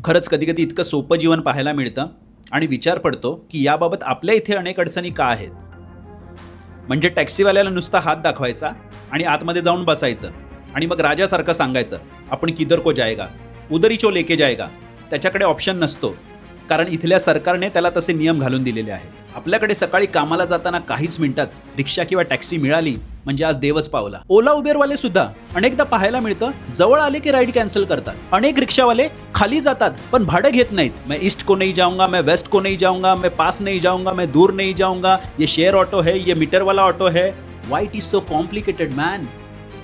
खरंच कधी-कधी इतकं सोपं जीवन पाहायला मिळतं आणि विचार पडतो, की याबाबत आपल्या इथे अनेक अडचणी का आहेत? म्हणजे टॅक्सीवाल्याला नुसता हात दाखवायचा आणि आतमध्ये जाऊन बसायचं आणि मग राजासारखं सांगायचं, "आपण किधर को जाएगा? उधर ही चो लेके जाएगा." त्याच्याकडे ऑप्शन नसतो. कारण इथल्या सरकारने त्याला तसे नियम घालून दिलेले आहेत. आपल्याकडे सकाळी कामाला जाताना काहीच मिनिटात रिक्षा किंवा टॅक्सी मिळाली म्हणजे आज देवच पावला. ओला उबेरवाले सुद्धा अनेकदा पाहायला मिळतं, जवळ आले की राईड कॅन्सल करतात. अनेक रिक्षावाले खाली जातात पण भाडं घेत नाहीत. मैं ईस्ट को नहीं जाऊंगा, मैं वेस्ट को नहीं जाऊंगा, मैं पास नहीं जाऊंगा, मैं दूर नहीं जाऊंगा, ये शेयर ऑटो है, ये मीटर वाला ऑटो है. Why it is so complicated man?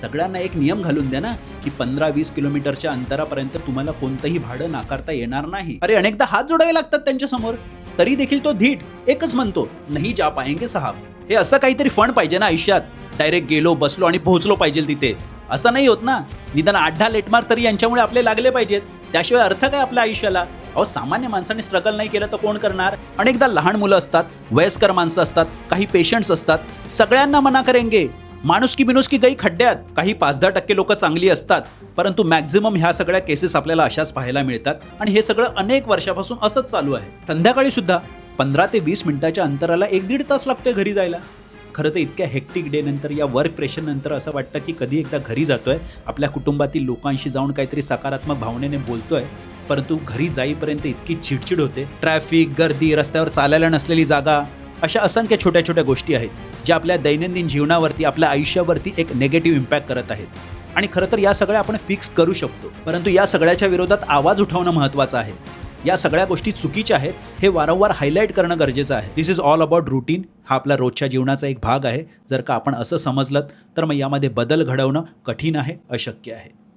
सगळ्यांना एक नियम घालून द्या ना, की 15-20 किलोमीटरच्या अंतरापर्यंत तुम्हाला कोणतंही भाडं नाकारता येणार नाही. अरे अनेकदा हात जोडावे लागतात त्यांच्या समोर, तरी देखील तो धीट एकच म्हणतो, नाही जा पाएंगे साहब. हे असं काहीतरी फंड पाहिजे ना आयुष्यात. डायरेक्ट गेलो, बसलो आणि पोहोचलो पाहिजे तिथे. असं नाही होत ना. निदान 8-10 लेटमार तरी यांच्यामुळे आपले लागले पाहिजेत. त्याशिवाय अर्थ काय आपल्या आयुष्याला? अहो, सामान्य माणसाने स्ट्रगल नाही केलं तर कोण करणार? अनेकदा लहान मुलं असतात, वयस्कर माणसं असतात, काही पेशंट्स असतात. सगळ्यांना मना करेंगे. माणुसकी बिनुसकी गई खड्ड्यात. काही 5-10% लोक चांगली असतात, परंतु मॅक्झिमम ह्या सगळ्या केसेस आपल्याला अशाच पाहायला मिळतात आणि हे सगळं अनेक वर्षापासून असंच चालू आहे. संध्याकाळी सुद्धा 15 ते 20 मिनिटाच्या अंतराला 1-1.5 तास लागतोय घरी जायला. खरं तर इतक्या हेक्टिक डे नंतर, या वर्क प्रेशर नंतर असं वाटतं की कधी एकदा घरी जातोय, आपल्या कुटुंबातील लोकांशी जाऊन काहीतरी सकारात्मक भावनेने बोलतोय, परंतु घरी जाईपर्यंत इतकी चिडचिड होते. ट्रॅफिक, गर्दी, रस्त्यावर चालायला नसलेली जागा, अशा असंख्य छोट्या छोट्या गोष्टी आहेत ज्या आपल्या दैनंदिन जीवनावरती, आपल्या आयुष्यावरती एक नेगेटिव्ह इम्पॅक्ट करत आहेत. आणि खरं तर या सगळ्या आपण फिक्स करू शकतो, परंतु या सगळ्याच्या विरोधात आवाज उठवणं महत्त्वाचं आहे. या सगळ्या गोष्टी चुकीच्या आहेत हे वारंवार हायलाईट करणं गरजेचं आहे. दिस इज ऑल अबाउट रुटीन. हा आपला रोजच्या जीवनाचा एक भाग आहे. जर का आपण असं समजलं तर मग यामध्ये बदल घडवणं कठीण आहे, अशक्य आहे.